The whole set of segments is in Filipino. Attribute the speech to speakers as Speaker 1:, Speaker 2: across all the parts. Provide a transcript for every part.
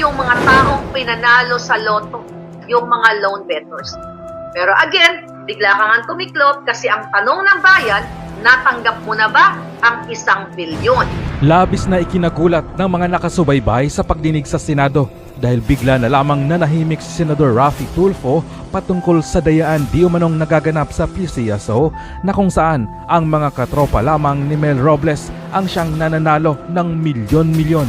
Speaker 1: yung mga taong pinanalo sa loto, yung mga loan bettors. Pero again, bigla ka nga tumiklop kasi ang tanong ng bayan, natanggap mo na ba ang 1 bilyon?
Speaker 2: Labis na ikinagulat ng mga nakasubaybay sa pagdinig sa Senado dahil bigla na lamang nanahimik si Senador Raffy Tulfo patungkol sa dayaan di umanong nagaganap sa PCSO na kung saan ang mga katropa lamang ni Mel Robles ang siyang nananalo ng milyon-milyon.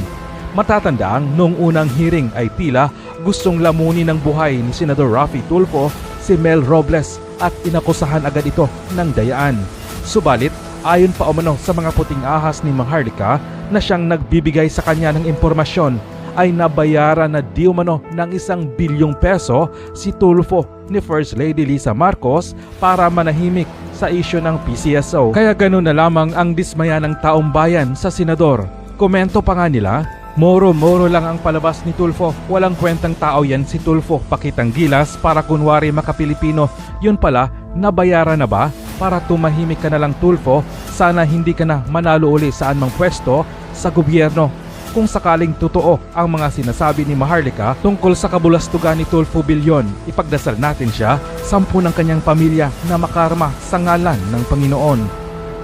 Speaker 2: Matatandaang noong unang hearing ay tila gustong lamunin ng buhay ni Senador Raffy Tulfo si Mel Robles at inakusahan agad ito ng dayaan. Subalit, ayon pa umano sa mga puting ahas ni Maharlika na siyang nagbibigay sa kanya ng impormasyon ay nabayaran na di umano ng 1 bilyong peso si Tulfo ni First Lady Lisa Marcos para manahimik sa isyu ng PCSO. Kaya ganun na lamang ang dismaya ng taong bayan sa senador. Komento pa nga nila, moro-moro lang ang palabas ni Tulfo. Walang kwentang tao yan si Tulfo. Pakitang gilas para kunwari makapilipino. Yun pala, nabayaran na ba? Para tumahimik ka na lang Tulfo, sana hindi ka na manalo uli saan mang pwesto sa gobyerno. Kung sakaling totoo ang mga sinasabi ni Maharlika tungkol sa kabulastugan ni Tulfo Bilyon, ipagdasal natin siya, 10 ng kanyang pamilya na makarma sa ngalan ng Panginoon.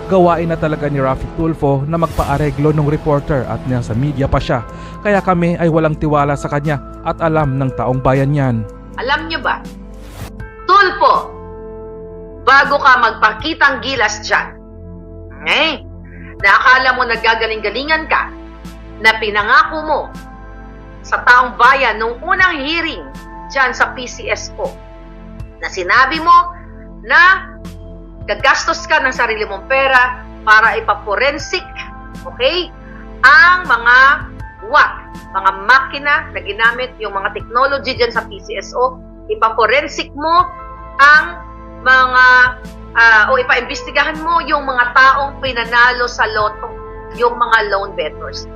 Speaker 2: Gawain na talaga ni Raffy Tulfo na magpaareglo ng reporter at nasa media pa siya. Kaya kami ay walang tiwala sa kanya at alam ng taong bayan yan.
Speaker 1: Alam niyo ba, Tulfo, bago ka magpakitang gilas dyan, na akala mo nagagaling-galingan ka, na pinangako mo sa taong bayan nung unang hearing dyan sa PCSO, na sinabi mo na gagastos ka ng sarili mong pera para ipaforensik, okay, ang mga mga makina na ginamit, yung mga technology dyan sa PCSO, ipaforensik mo ang mga, o ipaimbestigahan mo yung mga taong pinanalo sa loto, yung mga loan bettors.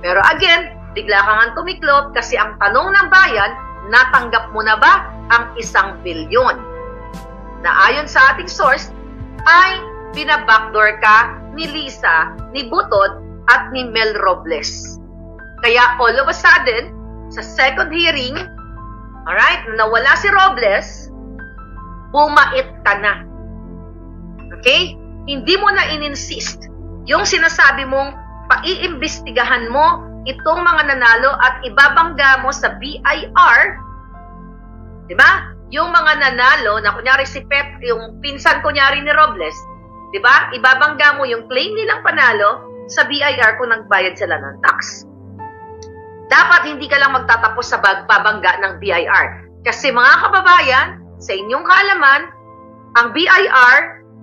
Speaker 1: Pero again, bigla ka nga tumiklop kasi ang tanong ng bayan, natanggap mo na ba ang 1 bilyon? Na ayon sa ating source, ay binabackdoor ka ni Lisa, ni Butod, at ni Mel Robles. Kaya all of a sudden, sa second hearing, alright, nawala si Robles, bumait ka na. Okay? Hindi mo na in-insist yung sinasabi mong paiimbestigahan mo itong mga nanalo at ibabangga mo sa BIR, di ba? Yung mga nanalo na kunyari si Pep, yung pinsan kunyari ni Robles, di ba? Ibabangga mo yung claim nilang panalo sa BIR kung nagbayad sila ng tax. Dapat hindi ka lang magtatapos sa pagbabangga ng BIR. Kasi mga kababayan, sa inyong kaalaman, ang BIR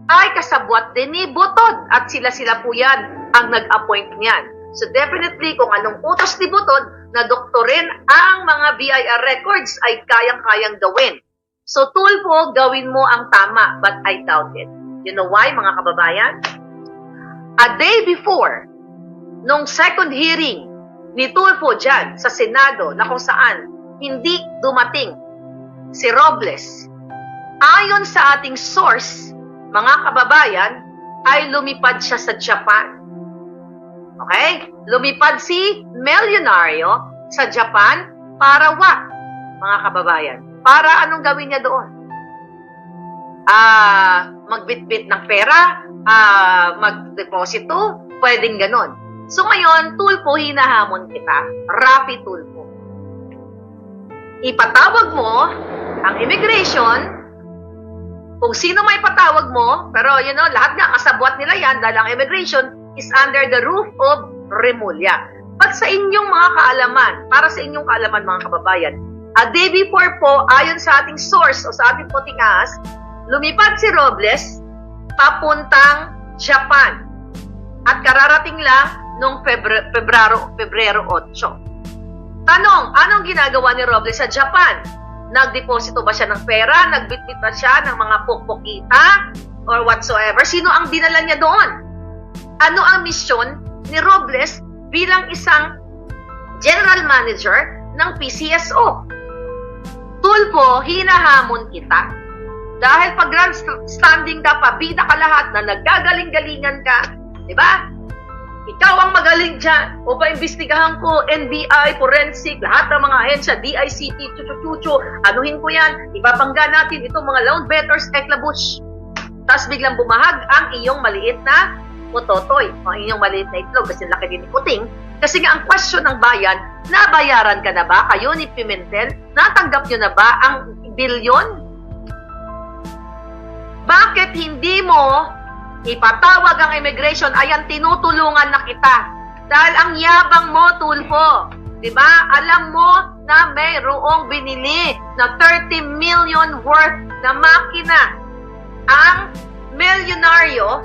Speaker 1: ay kasabwat din ni Butod at sila-sila po yan ang nag-appoint niyan. So definitely, kung anong utos ni Butod na doktorin ang mga BIR records ay kayang-kayang gawin. So Tulfo, gawin mo ang tama, but I doubt it. You know why, mga kababayan? A day before, nung second hearing ni Tulfo dyan sa Senado na kung saan hindi dumating si Robles, ayon sa ating source, mga kababayan, ay lumipad siya sa Japan. Okay? Lumipad si Milyonaryo sa Japan para what? Mga kababayan. Para anong gawin niya doon? Magbitbit ng pera? Magdeposito? Pwedeng ganon. So ngayon, Tulfo, hinahamon kita. Raffy Tulfo. Ipatawag mo ang immigration, kung sino may patawag mo, pero you know, lahat nga kasabwat nila yan dahil ang immigration is under the roof of Remulla. But sa inyong mga kaalaman, para sa inyong kaalaman mga kababayan, a day before po, ayon sa ating source o sa ating puting ahas, lumipad si Robles papuntang Japan. At kararating lang noong Pebrero 8. Tanong, anong ginagawa ni Robles sa Japan? Nagdeposito ba siya ng pera? Nagbitbit ba siya ng mga pokpokita? Or whatsoever? Sino ang dinala niya doon? Ano ang misyon ni Robles bilang isang general manager ng PCSO? Tulfo, hinahamon kita. Dahil pag grandstanding ka pa, bida ka lahat na naggagaling-galingan ka, di ba? Ikaw ang magaling dyan. O paimbestigahan ko, NBI, forensic, lahat ng mga ahensya, DICT, chuchu-chuchu, anuhin ko yan, ibabangga natin itong mga lone bettors, eklabush. Tapos biglang bumahag ang iyong maliit na pototoy, o ang iyong maliit na itlog, kasi laki din ni Kuting. Kasi nga ang question ng bayan, nabayaran ka na ba? Kayo ni Pimentel, natanggap nyo na ba ang bilyon? Bakit hindi mo ipatawag ang immigration? Ayan, tinutulungan na kita. Dahil ang yabang mo, Tulfo. Diba? Alam mo na mayroong binili na 30 million worth na makina ang milyonaryo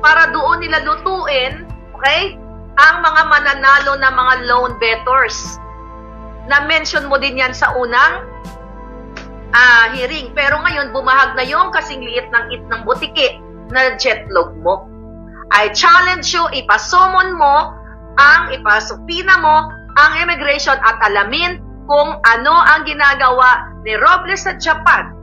Speaker 1: para doon nila lutuin, okay, ang mga mananalo na mga loan bettors. Na-mention mo din yan sa unang hearing. Pero ngayon, bumahag na yung kasing liit ng butiki na jetlog mo. I challenge you, ipasumon mo, ipasupina mo ang immigration at alamin kung ano ang ginagawa ni Robles sa Japan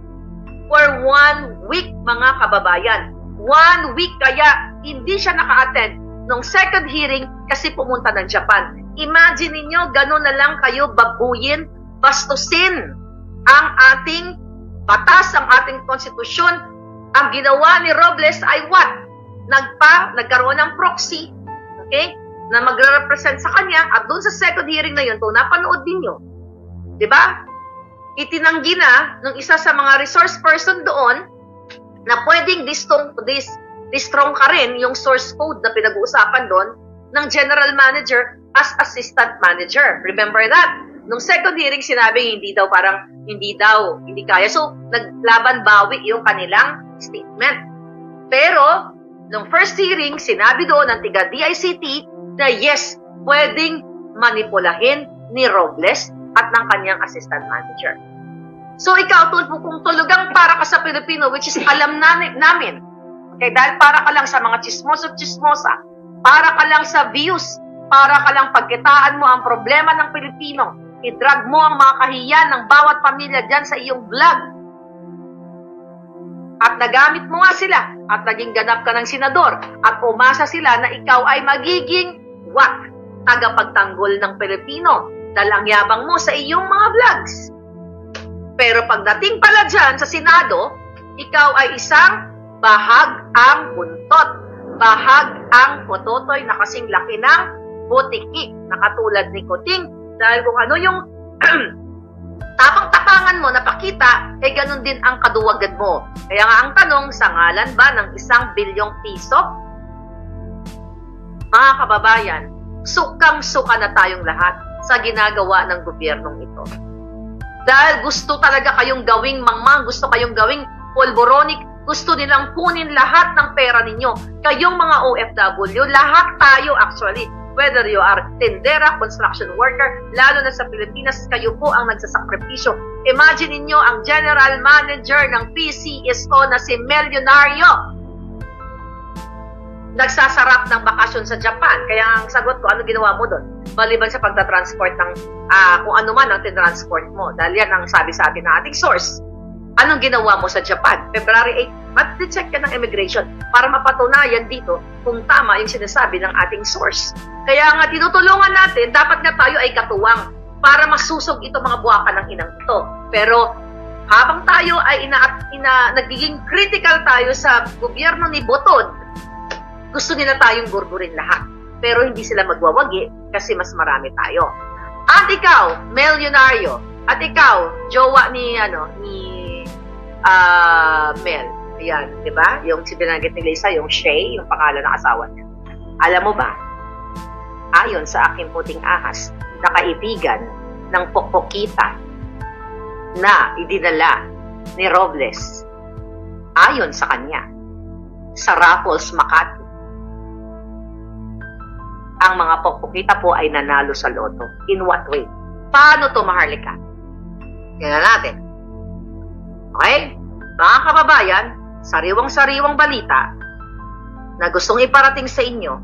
Speaker 1: for 1 week, mga kababayan. 1 week, kaya hindi siya naka-attend nung second hearing kasi pumunta ng Japan. Imagine ninyo, gano'n na lang kayo babuyin, bastusin ang ating batas, ang ating konstitusyon. Ang ginawa ni Robles ay what? Nagkaroon ng proxy, okay, na magre-represent sa kanya, at doon sa second hearing na yun, to napanood ninyo, di ba? Itinanggi na ng isa sa mga resource person doon na pwedeng distrong ka rin yung source code na pinag-uusapan doon ng general manager as assistant manager. Remember that? Nung second hearing, sinabi hindi kaya. So, naglaban bawi yung kanilang statement. Pero, nung first hearing, sinabi doon ng tiga DICT na yes, pwedeng manipulahin ni Robles at ng kanyang assistant manager. So, ikaw, Tulfo, kung tulugang para ka sa Pilipino, which is alam namin, okay, dahil para ka lang sa mga chismoso-chismosa, para ka lang sa views, para ka lang pagkitaan mo ang problema ng Pilipino, i-drag mo ang mga kahiyan ng bawat pamilya dyan sa iyong vlog. At nagamit mo nga sila at naging ganap ka ng senador at umasa sila na ikaw ay magiging what? Tagapagtanggol ng Pilipino dahil ang yabang mo sa iyong mga vlogs. Pero pagdating pala dyan sa Senado, ikaw ay isang bahag ang buntot, bahag ang pototoy na kasing laki ng butiki na katulad ni Kuting. Dahil kung ano yung tapang-tapangan mo na pakita, ganun din ang kaduwagan mo. Kaya nga ang tanong, sa ngalan ba ng 1 bilyong piso? Mga kababayan, sukang-suka na tayong lahat sa ginagawa ng gobyernong ito. Dahil gusto talaga kayong gawing mangmang, gusto kayong gawing polboronic, gusto nilang kunin lahat ng pera ninyo. Kayong mga OFW, lahat tayo actually, whether you are tendera, construction worker, lalo na sa Pilipinas, kayo po ang nagsasakripisyo. Imagine ninyo ang general manager ng PCSO na si Milyonaryo. Nagsasarap ng bakasyon sa Japan. Kaya ang sagot ko, ano ginawa mo doon? Maliban sa pagta-transport ng kung ano man ang tinransport mo. Dahil yan ang sabi sa atin ng ating source. Anong ginawa mo sa Japan? February 8, mat-check ka ng immigration para mapatunayan dito kung tama yung sinasabi ng ating source. Kaya nga tinutulungan natin, dapat nga tayo ay katuwang para masusog ito mga buwakan ng inang ito. Pero habang tayo ay nagiging critical tayo sa gobyerno ni Botod, gusto nila tayong gurgurin lahat. Pero hindi sila magwawagi kasi mas marami tayo. At ikaw, milyonaryo, at ikaw, jowa ni Mel. Ayan, di ba? Yung binanggit ni Lisa, yung Shay, yung pangalan ng asawa niya. Alam mo ba, ayon sa aking puting ahas, na kaibigan ng Pokpokita na idinala ni Robles, ayon sa kanya, sa Raffles, Makati, ang mga Pokpokita po ay nanalo sa loto. In what way? Paano to, Maharlika? Tingnan natin. Okay? Mga kababayan, sariwang-sariwang balita na gustong iparating sa inyo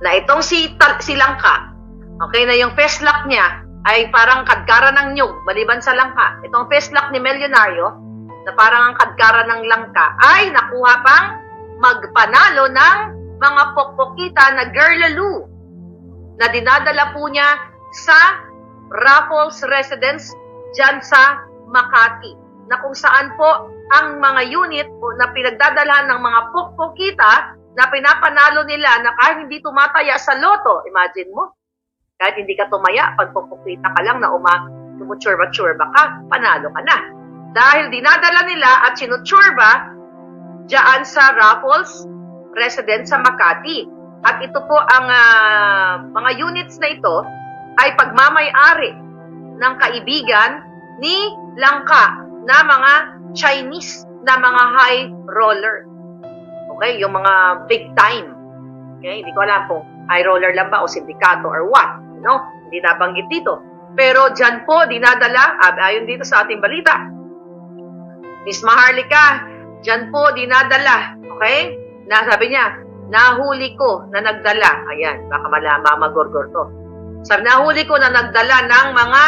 Speaker 1: na itong si Langka, okay, na yung feslak niya ay parang kadkara ng nyug, maliban sa Langka. Itong feslak ni Milyonaryo, na parang ang kadkara ng Langka, ay nakuha pang magpanalo ng mga pokpokita na girlaloo na dinadala po niya sa Raffles residence dyan sa Makati, na kung saan po ang mga unit na pinagdadalhan ng mga pokpokita na pinapanalo nila na kahit hindi tumataya sa loto, imagine mo, kahit hindi ka tumaya, pag pokpokita ka lang na tumuturba-turba ka, panalo ka na. Dahil dinadala nila at sinutsurba dyan sa Raffles residence sa Makati. At ito po ang mga units na ito ay pagmamay-ari ng kaibigan ni Langka na mga Chinese na mga high roller. Okay, yung mga big time. Okay, hindi ko alam kung high roller lang ba o sindikato or what. No? Hindi nabanggit dito. Pero dyan po, dinadala, ayon dito sa ating balita, Miss Maharlika, dyan po dinadala, okay? Na sabi niya, nahuli ko na nagdala. Ayan, baka mamagorgor to. Sabi, nahuli ko na nagdala ng mga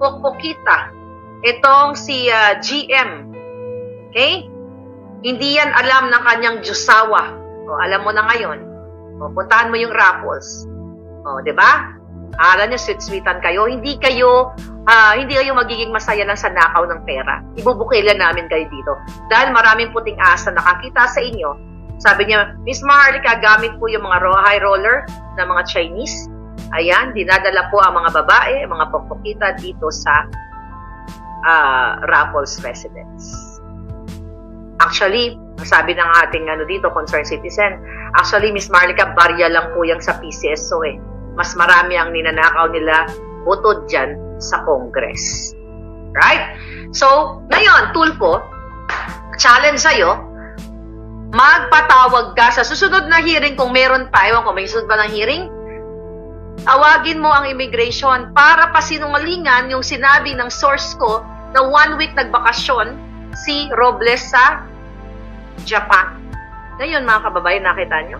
Speaker 1: pokpokita. Itong si GM. Okay? Hindi yan alam ng kanyang Diyosawa. O, alam mo na ngayon. O, puntahan mo yung Raffles. O, di ba? Alam niyo, sweet-sweetan kayo. Hindi kayo magiging masaya lang sa nakaw ng pera. Ibubukilan namin kayo dito. Dahil maraming puting asa nakakita sa inyo. Sabi niya, Miss Maharlika, gamit po yung mga high roller na mga Chinese. Ayan, dinadala po ang mga babae, mga pokpokita dito sa Raffles residence. Actually, sabi ng ating dito, concerned citizen, actually, Miss Maharlika, barya lang po yan sa PCSO eh. Mas marami ang ninanakaw nila butod dyan sa Congress. Right? So, ngayon, Tulfo, challenge sa'yo, magpatawag ka sa susunod na hearing kung meron pa, ewan ko, may susunod ba ng hearing? Tawagin mo ang immigration para pasinungalingan yung sinabi ng source ko na 1 week nagbakasyon si Robles sa Japan. Ngayon, mga kababayan, nakita nyo?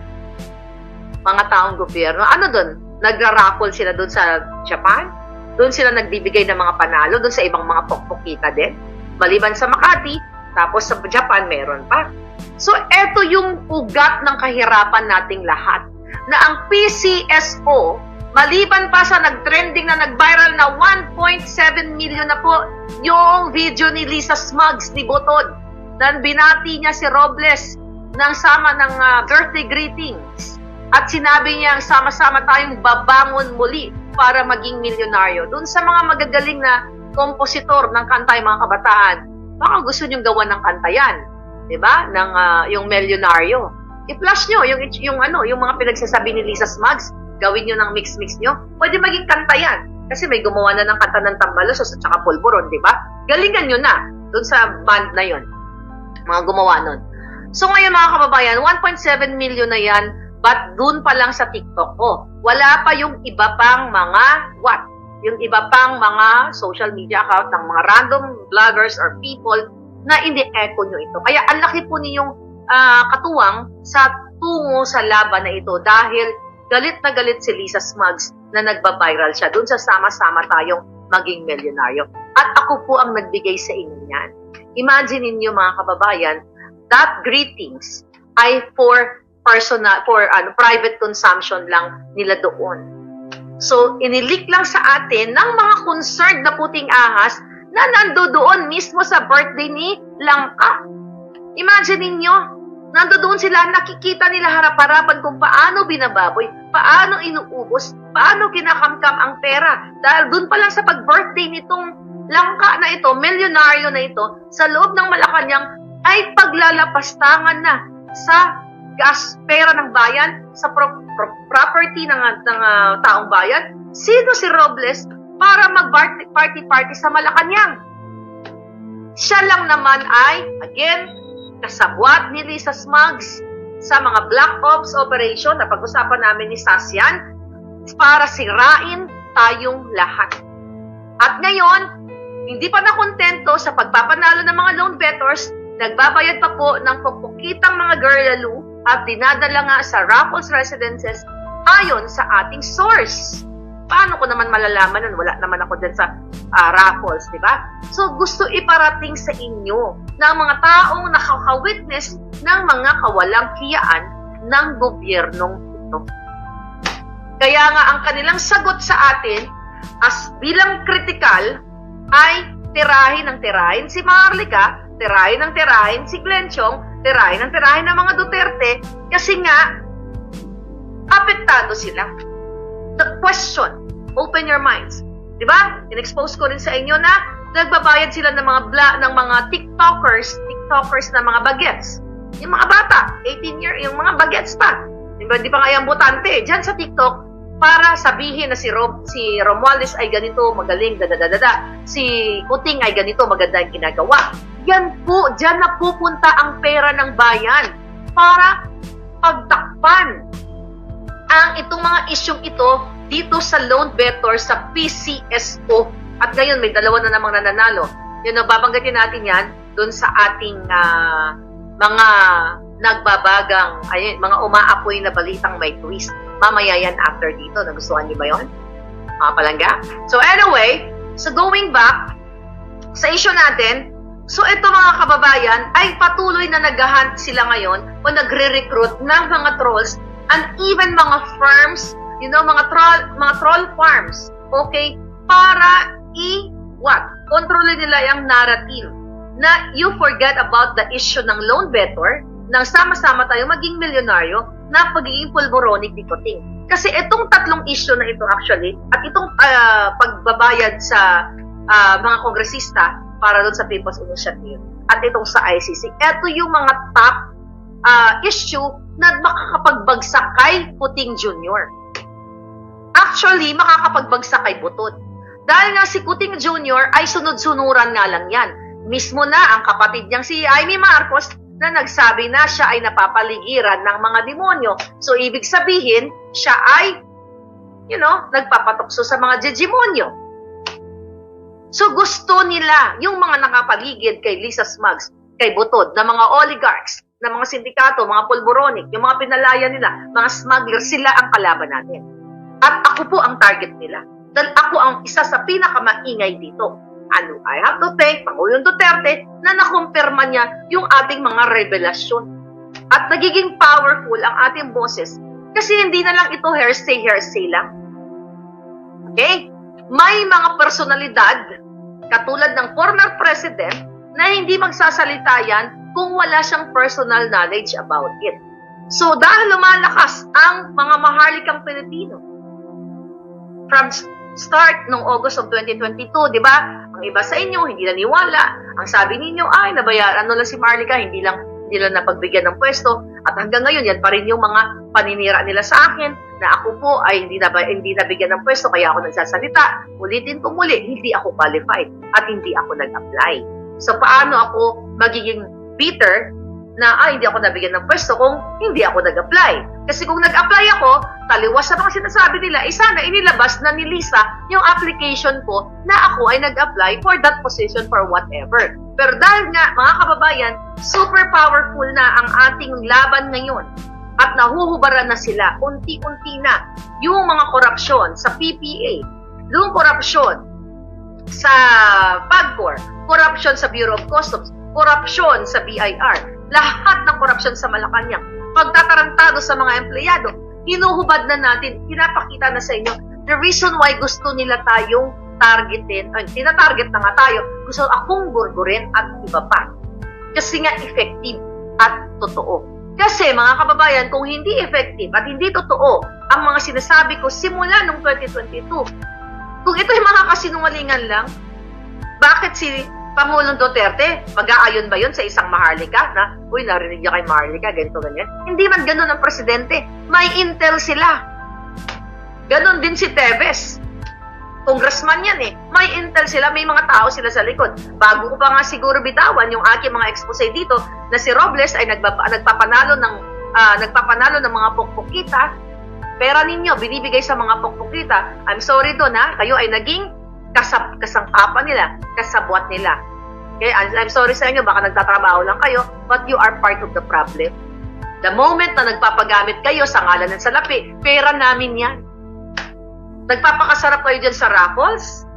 Speaker 1: Mga taong gobyerno. Ano doon? Nagra-raffle sila doon sa Japan? Doon sila nagbibigay ng mga panalo doon sa ibang mga pokpokita din. Maliban sa Makati, tapos sa Japan meron pa. So, eto yung ugat ng kahirapan nating lahat. Na ang PCSO, maliban pa sa nag-trending na nag-viral na 1.7 million na po yung video ni Lisa Smugs ni Botod na binati niya si Robles ng sama ng birthday greetings. At sinabi niya, sama-sama tayong babangon muli para maging milyonaryo. Doon sa mga magagaling na kompositor ng kanta, mga kabataan, baka gusto niyong gawa ng kanta yan. Diba? Ng, yung milyonaryo. I-flash nyo yung mga pinagsasabi ni Lisa Smugs, gawin nyo ng mix-mix nyo. Pwede maging kanta yan. Kasi may gumawa na ng kanta ng Tambalos at saka Pulburon, diba? Galingan nyo na doon sa band na yon, mga gumawa nun. So ngayon mga kababayan, 1.7 million na yan. But dun pa lang sa TikTok ko, wala pa yung iba pang mga yung iba pang mga social media account ng mga random vloggers or people na ini-echo nyo ito. Kaya ang laki po ninyong katuwang sa tungo sa laban na ito dahil galit na galit si Lisa Smugs na nagba-viral siya. Dun sa sama-sama tayong maging milyonaryo. At ako po ang nagbigay sa inyo yan. Imagine niyo mga kababayan, that greetings ay for private consumption lang nila doon. So, inilik lang sa atin ng mga concerned na puting ahas na nandoon mismo sa birthday ni Langka. Imagine ninyo, nandoon sila, nakikita nila harap-harapan kung paano binababoy, paano inuubos, paano kinakamkam ang pera. Dahil doon pa lang sa pag-birthday nitong Langka na ito, milyonaryo na ito, sa loob ng Malacanang ay paglalapastangan na sa gas, pera ng bayan, sa property ng taong bayan. Sino si Robles para mag-party-party sa Malacanang? Siya lang naman ay, again, kasabwat ni Lisa Smugs sa mga Black Ops operation na pag-usapan namin ni Sasyan para sirain tayong lahat. At ngayon, hindi pa nakontento sa pagpapanalo ng mga loan bettors, nagbabayad pa po ng pupukitang mga girlaloo at dinadala nga sa Raffles residences ayon sa ating source. Paano ko naman malalaman nun? Wala naman ako din sa Raffles, di ba? So, gusto iparating sa inyo ng mga taong nakaka-witness ng mga kawalang hiyaan ng gobyernong ito. Kaya nga ang kanilang sagot sa atin as bilang kritikal ay tirahin ng tirahin si Maharlika, tirahin ng tirahin si Glenchong, tirahin ng tirahin ng mga Duterte kasi nga apektado sila. The question, open your minds. Diba? In-expose ko rin sa inyo na nagbabayad sila ng mga TikTokers na mga bagets. Yung mga bata, 18 year, yung mga bagets pa. Diba? Di pa nga yung botante. Diyan sa TikTok, para sabihin na si Romualdez ay ganito, magaling, si Kuting ay ganito, maganda yung ginagawa. Yan po, dyan na pupunta ang pera ng bayan para pagtakpan ang itong mga isyong ito dito sa loan debtor sa PCSO. At ngayon, may dalawa na namang nananalo. Yun, babanggatin natin yan doon sa ating mga nagbabagang, ayun, mga umaapoy na balitang may twist. Mamaya yan after dito. Nagustuhan niyo ba yun? Mga palangga? So anyway, so going back sa issue natin, so ito mga kababayan ay patuloy na nag-hunt sila ngayon o nagre-recruit ng mga trolls and even mga firms, mga troll farms, okay, para kontrolin nila yung narrative na you forget about the issue ng loan debtor, nang sama-sama tayo maging milyonaryo na pagiging pulboronic ni Kuting. Kasi itong tatlong issue na ito actually, at itong pagbabayad sa mga kongresista para doon sa People's Initiative, at itong sa ICC, ito yung mga top issue na makakapagbagsak kay Kuting Jr. Actually, makakapagbagsak kay Butod. Dahil nga si Kuting Jr. ay sunod-sunuran nga lang yan. Mismo na ang kapatid niyang si Amy Marcos na nagsabi na siya ay napapaligiran ng mga demonyo. So, ibig sabihin, siya ay, nagpapatukso sa mga demonyo. So, gusto nila yung mga nakapaligid kay Lisa Smugs, kay Butod, na mga oligarchs, na mga sindikato, mga pulboronic, yung mga pinalaya nila, mga smuggler, sila ang kalaban natin. At ako po ang target nila. Dahil ako ang isa sa pinakamaingay dito. Ano, I have to thank Pangulong Duterte na nakumpirma niya yung ating mga revelasyon. At nagiging powerful ang ating boses kasi hindi na lang ito hearsay lang. Okay? May mga personalidad katulad ng former president na hindi magsasalita yan kung wala siyang personal knowledge about it. So dahil lumalakas ang mga maharlikang Pilipino from start nung August of 2022, di ba? Ang iba sa inyo, hindi naniwala. Ang sabi ninyo, ay, nabayaran lang si Maharlika, hindi lang napagbigyan ng pwesto. At hanggang ngayon, yan pa rin yung mga paninira nila sa akin, na ako po ay hindi nabigyan ng pwesto, kaya ako nagsasalita. Ulitin ko muli, hindi ako qualified at hindi ako nag-apply. So, paano ako magiging bitter na hindi ako nabigyan ng pwesto kung hindi ako nag-apply? Kasi kung nag-apply ako, taliwas sa mga sinasabi nila, sana inilabas na ni Lisa yung application ko na ako ay nag-apply for that position for whatever. Pero dahil nga, mga kababayan, super powerful na ang ating laban ngayon at nahuhubaran na sila, unti-unti na, yung mga korupsyon sa PPA, yung korupsyon sa PAGCOR, korupsyon sa Bureau of Customs, korupsyon sa BIR, lahat ng korupsyon sa Malacanang, pagtatarantado sa mga empleyado, hinuhubad na natin, pinapakita na sa inyo, the reason why gusto nila tayong targetin, tinatarget na nga tayo, gusto akong gurgurin at iba pa. Kasi nga effective at totoo. Kasi mga kababayan, kung hindi effective at hindi totoo ang mga sinasabi ko simula noong 2022, kung ito yung mga kasinungalingan lang, bakit si Pangulong Duterte, mag-aayon ba yun sa isang Maharlika na, uy, narinig niya kay Maharlika, ganito, ganyan? Hindi man ganun ang presidente. May intel sila. Ganun din si Teves. Congressman yan eh. May intel sila, may mga tao sila sa likod. Bago ko pa nga siguro bitawan yung aking mga expose dito na si Robles ay nagpapanalo ng mga pokpokita. Pera ninyo, binibigay sa mga pokpokita. I'm sorry doon ha, kayo ay naging kasangkapan nila, kasabwat nila. Okay, I'm sorry sa inyo, baka nagtatrabaho lang kayo, but you are part of the problem. The moment na nagpapagamit kayo sa ngalan ng salapi, pera namin yan. Nagpapakasarap kayo dyan sa raffles,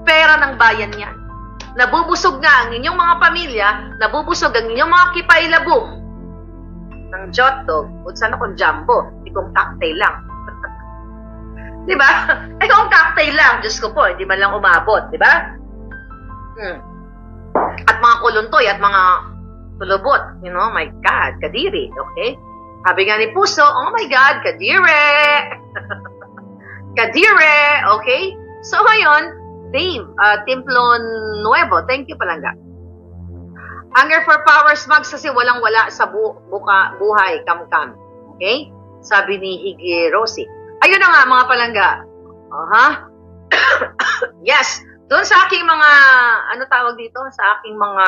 Speaker 1: pera ng bayan yan. Nabubusog nga ang inyong mga pamilya, nabubusog ang inyong mga kipailabong. ng jotdog, kung saan akong jumbo, hindi kong cocktail lang. Di ba? Eh kung cocktail lang, Diyos ko po, hindi man lang umabot, di ba? At mga kuluntoy at mga tulubot, you know, my God, kadiri, okay? Sabi nga ni Puso, oh my God, kadire! Kadire, okay? So ngayon, Dave, Templon Nuevo, thank you palangga. Hunger for power smugs kasi walang-wala sa buhay, kam-kam. Okay? Sabi ni Higi Rosie. Ayun na nga, mga palangga. Yes. Doon sa aking mga, ano tawag dito? Sa aking mga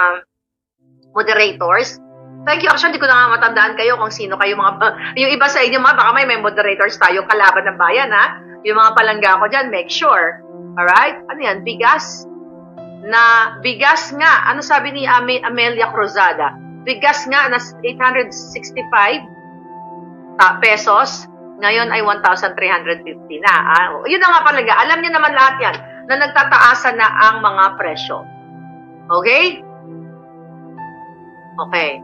Speaker 1: moderators. Thank you. Actually, hindi ko na nga matandaan kayo kung sino kayo mga, yung iba sa inyo, baka may moderators tayo, kalaban ng bayan, ha? Yung mga palangga ko dyan, make sure. Alright? Ano yan? Bigas? Bigas nga, ano sabi ni Amelia Cruzada? Bigas nga na 865 pesos, ngayon ay 1,350 na. Yun na nga palaga, alam niyo naman lahat yan, na nagtataasan na ang mga presyo. Okay? Okay.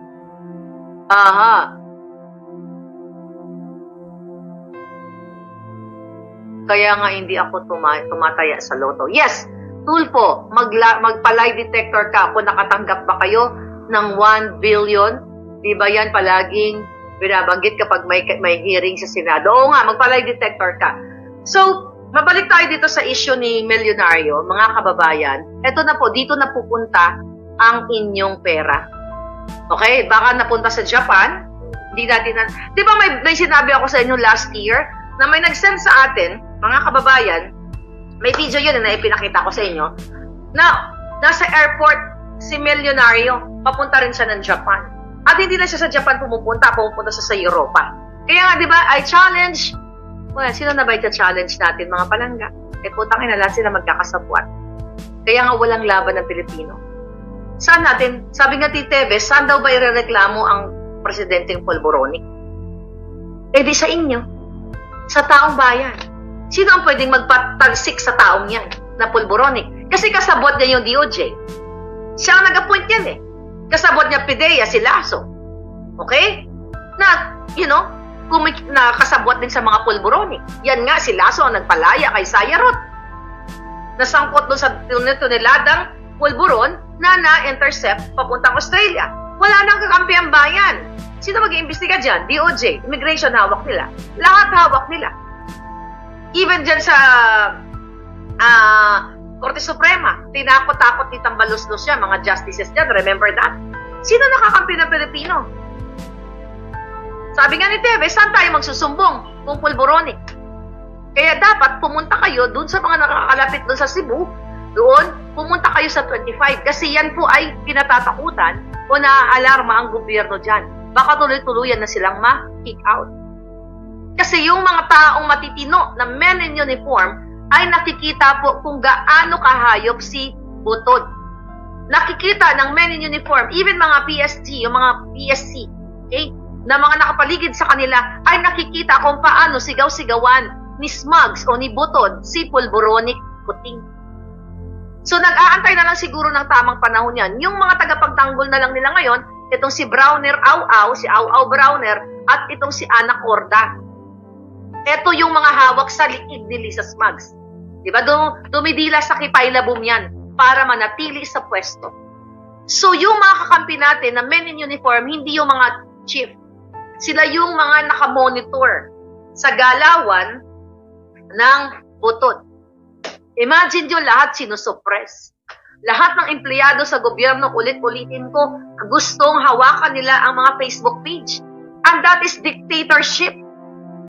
Speaker 1: Kaya nga hindi ako tumataya sa loto. Yes! Tulpo, magpa-lie detector ka kung nakatanggap ba kayo ng 1 billion. Di ba yan palaging binabanggit kapag may hearing sa Senado? Oo nga, magpa-lie detector ka. So, mabalik tayo dito sa issue ni Milyonaryo, mga kababayan. Eto na po, dito na pupunta ang inyong pera. Okay? Baka napunta sa Japan. Di ba may sinabi ako sa inyo last year na may nag-send sa atin, mga kababayan, may video yun na ipinakita ko sa inyo, na nasa airport si Milyonaryo, papunta rin siya ng Japan. At hindi na siya sa Japan pumupunta siya sa Europa. Kaya nga, di ba, I challenge, well, sino na ba ita-challenge natin, mga palangga? Putang ina, lahat sila magkakasabwat. Kaya nga walang laban ng Pilipino. Saan natin, sabi nga Titebes, saan daw ba irereklamo ang presidenteng Polboronic? Di sa inyo, sa taong bayan. Sino ang pwedeng magpatalsik sa taong yan na Polboronic? Kasi kasabot niya yung DOJ. Siya ang nag-appoint yan eh. Kasabot niya PIDEA, si Lasso. Okay? Na, you know, kasabot din sa mga Polboronic. Yan nga, si Lasso ang nagpalaya kay Sayarot. Nasangkot doon sa tuneladang Polboron na na-intercept papuntang Australia. Wala nang kakampi ang bayan. Sino mag-iimbestiga dyan? DOJ, immigration hawak nila. Lahat hawak nila. Even dyan sa Korte Suprema, tinakot-takot ni Tambaluslos yan, mga justices dyan, remember that? Sino nakakampi ng Pilipino? Sabi nga ni Teve, saan tayo magsusumbong kung Polboronic? Kaya dapat pumunta kayo dun sa mga nakakalapit dun sa Cebu, doon, pumunta kayo sa 25 kasi yan po ay pinatatakutan o naaalarma ang gobyerno dyan. Baka tuloy-tuluyan na silang ma-kick out. Kasi yung mga taong matitino na men in uniform ay nakikita po kung gaano kahayop si Butod. Nakikita ng men in uniform, even mga PSC, yung mga PSC, okay, na mga nakapaligid sa kanila ay nakikita kung paano sigaw-sigawan ni Smugs o ni Butod si Polboronic Kuting. So nag-aantay na lang siguro ng tamang panahon yan. Yung mga tagapagtanggol na lang nila ngayon, itong si Browner Au-Au, si Au-Au Browner, at itong si Ana Corda. Ito yung mga hawak sa liig ni Lisa Smugs. Diba? Dumidila sa kipailabong yan para manatili sa pwesto. So yung mga kakampi natin na men in uniform, hindi yung mga chief. Sila yung mga nakamonitor sa galawan ng Butod. Imagine nyo lahat sinusuppress. Lahat ng empleyado sa gobyerno, ulit-ulitin ko, gustong hawakan nila ang mga Facebook page. And that is dictatorship.